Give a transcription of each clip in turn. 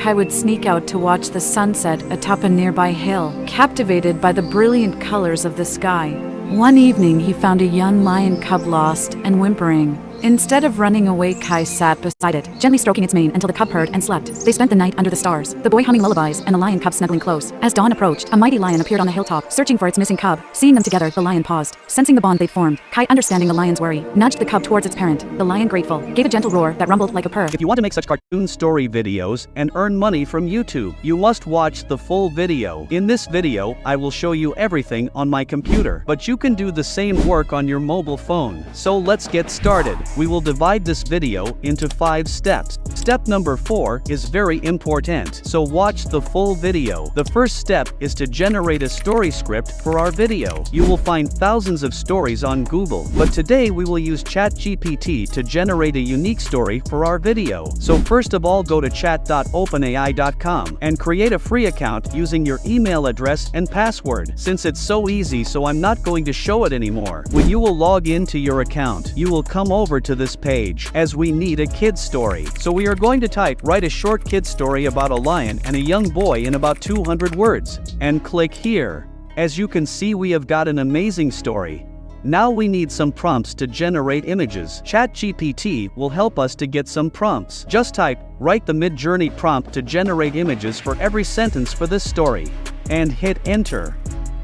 Kai would sneak out to watch the sunset atop a nearby hill, captivated by the brilliant colors of the sky. One evening he found a young lion cub lost and whimpering. Instead of running away, Kai sat beside it, gently stroking its mane until the cub purred and slept. They spent the night under the stars, the boy humming lullabies and the lion cub snuggling close. As dawn approached, a mighty lion appeared on the hilltop, searching for its missing cub. Seeing them together, the lion paused. Sensing the bond they'd formed, Kai, understanding the lion's worry, nudged the cub towards its parent. The lion, grateful, gave a gentle roar that rumbled like a purr. If you want to make such cartoon story videos and earn money from YouTube, you must watch the full video. In this video, I will show you everything on my computer, but you can do the same work on your mobile phone. So let's get started. We will divide this video into 5 steps. Step number 4 is very important, so watch the full video. The first step is to generate a story script for our video. You will find thousands of stories on Google, but today we will use ChatGPT to generate a unique story for our video. So first of all, go to chat.openai.com and create a free account using your email address and password. Since it's so easy, so I'm not going to show it anymore. When you will log into your account, you will come over to this page, as we need a kid's story. So we are going to type, write a short kid's story about a lion and a young boy in about 200 words, and click here. As you can see, we have got an amazing story. Now we need some prompts to generate images. ChatGPT will help us to get some prompts. Just type, write the Mid-Journey prompt to generate images for every sentence for this story, and hit enter.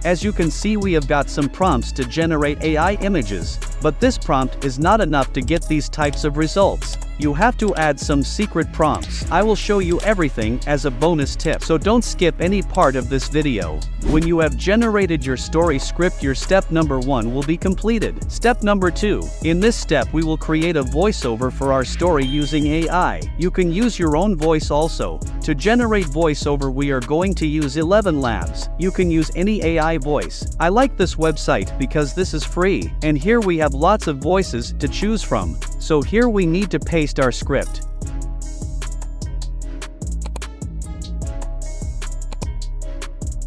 As you can see, we have got some prompts to generate AI images, but this prompt is not enough to get these types of results. You have to add some secret prompts. I will show you everything as a bonus tip, so don't skip any part of this video. When you have generated your story script, your step number 1 will be completed. Step number 2. In this step, we will create a voiceover for our story using AI. You can use your own voice also. To generate voiceover, we are going to use 11 Labs. You can use any AI voice. I like this website because this is free, and here we have lots of voices to choose from. So here we need to paste our script.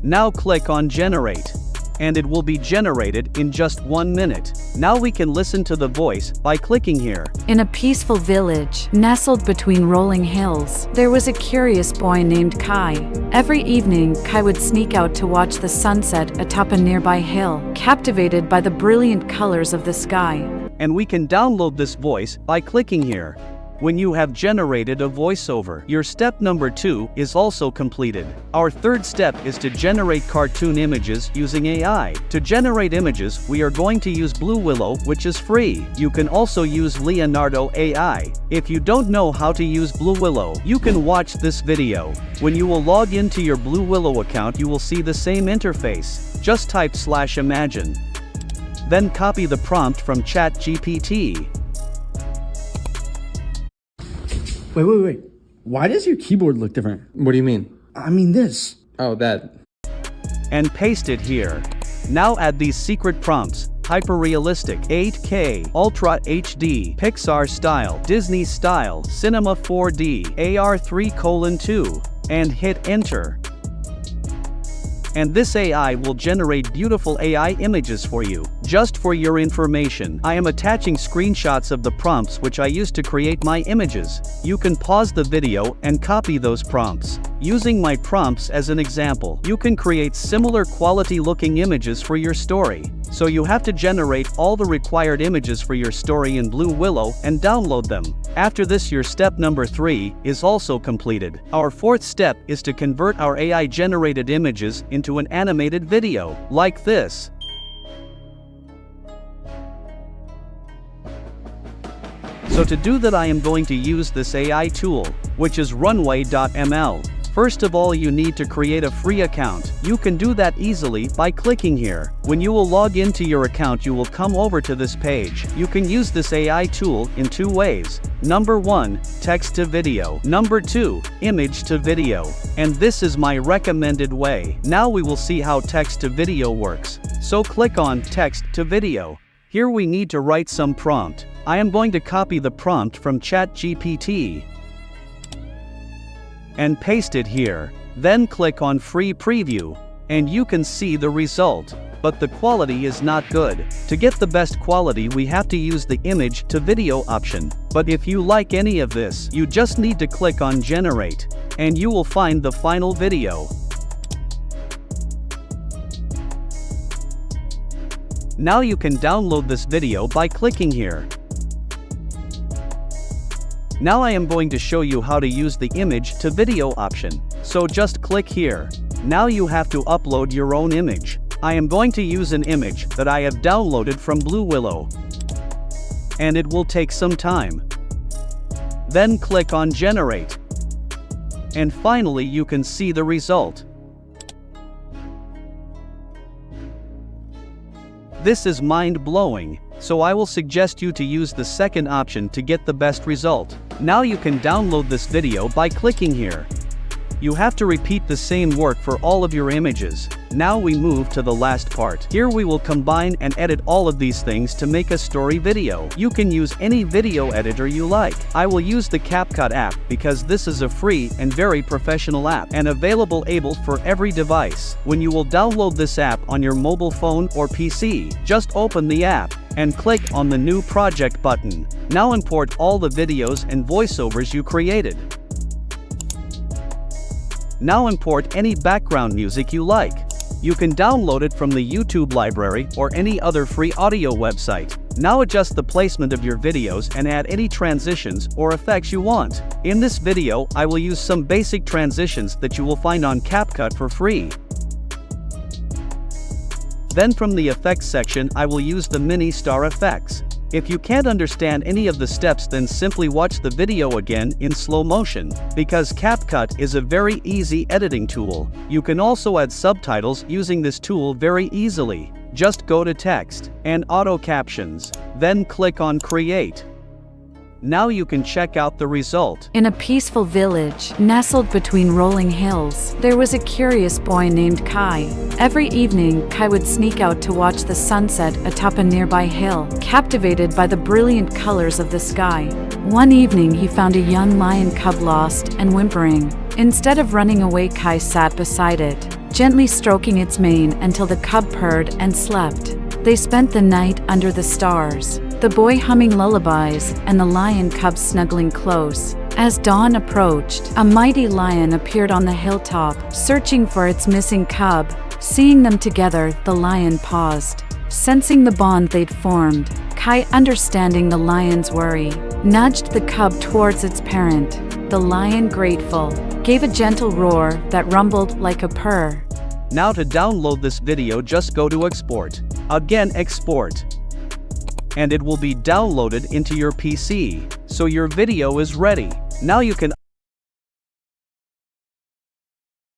Now click on Generate, and it will be generated in just 1 minute. Now we can listen to the voice by clicking here. In a peaceful village, nestled between rolling hills, there was a curious boy named Kai. Every evening, Kai would sneak out to watch the sunset atop a nearby hill, captivated by the brilliant colors of the sky. And we can download this voice by clicking here. When you have generated a voiceover, your step number 2 is also completed. Our third step is to generate cartoon images using AI. To generate images, we are going to use Blue Willow, which is free. You can also use Leonardo AI. If you don't know how to use Blue Willow, you can watch this video. When you will log into your Blue Willow account, you will see the same interface. Just type /imagine. Then copy the prompt from ChatGPT. Wait. Why does your keyboard look different? What do you mean? I mean this. Oh, that. And paste it here. Now add these secret prompts: hyper-realistic, 8K, Ultra HD, Pixar style, Disney style, Cinema 4D, AR3:2, and hit enter. And this AI will generate beautiful AI images for you. Just for your information, I am attaching screenshots of the prompts which I used to create my images. You can pause the video and copy those prompts. Using my prompts as an example, you can create similar quality looking images for your story. So you have to generate all the required images for your story in Blue Willow and download them. After this, your step number 3 is also completed. Our fourth step is to convert our AI generated images into an animated video, like this. So to do that, I am going to use this AI tool, which is runway.ml. First of all, you need to create a free account. You can do that easily by clicking here. When you will log into your account, you will come over to this page. You can use this AI tool in 2 ways. Number 1, text to video. Number 2, image to video. And this is my recommended way. Now we will see how text to video works. So click on text to video. Here we need to write some prompt. I am going to copy the prompt from ChatGPT and paste it here. Then click on free preview, and you can see the result. But the quality is not good. To get the best quality, we have to use the image to video option. But if you like any of this, you just need to click on generate. and you will find the final video. Now you can download this video by clicking here. Now I am going to show you how to use the image to video option. So just click here. Now you have to upload your own image. I am going to use an image that I have downloaded from Blue Willow. And it will take some time. Then click on Generate. And finally you can see the result. This is mind-blowing, so I will suggest you to use the second option to get the best result. Now you can download this video by clicking here. You have to repeat the same work for all of your images. Now we move to the last part. Here we will combine and edit all of these things to make a story video. You can use any video editor you like. I will use the CapCut app because this is a free and very professional app and available for every device. When you will download this app on your mobile phone or PC, just open the app and click on the New Project button. Now import all the videos and voiceovers you created. Now import any background music you like. You can download it from the YouTube library or any other free audio website. Now adjust the placement of your videos and add any transitions or effects you want. In this video, I will use some basic transitions that you will find on CapCut for free. Then from the effects section I will use the mini star effects. If you can't understand any of the steps, then simply watch the video again in slow motion, because CapCut is a very easy editing tool. You can also add subtitles using this tool very easily. Just go to Text and Auto Captions, then click on Create. Now you can check out the result. In a peaceful village, nestled between rolling hills, there was a curious boy named Kai. Every evening, Kai would sneak out to watch the sunset atop a nearby hill, captivated by the brilliant colors of the sky. One evening, he found a young lion cub lost and whimpering. Instead of running away, Kai sat beside it, gently stroking its mane until the cub purred and slept. They spent the night under the stars, the boy humming lullabies and the lion cub snuggling close. As dawn approached, a mighty lion appeared on the hilltop, searching for its missing cub. Seeing them together, the lion paused. Sensing the bond they'd formed, Kai, understanding the lion's worry, nudged the cub towards its parent. The lion, grateful, gave a gentle roar that rumbled like a purr. Now to download this video, just go to Export. Again, Export. And it will be downloaded into your PC, so your video is ready. Now you can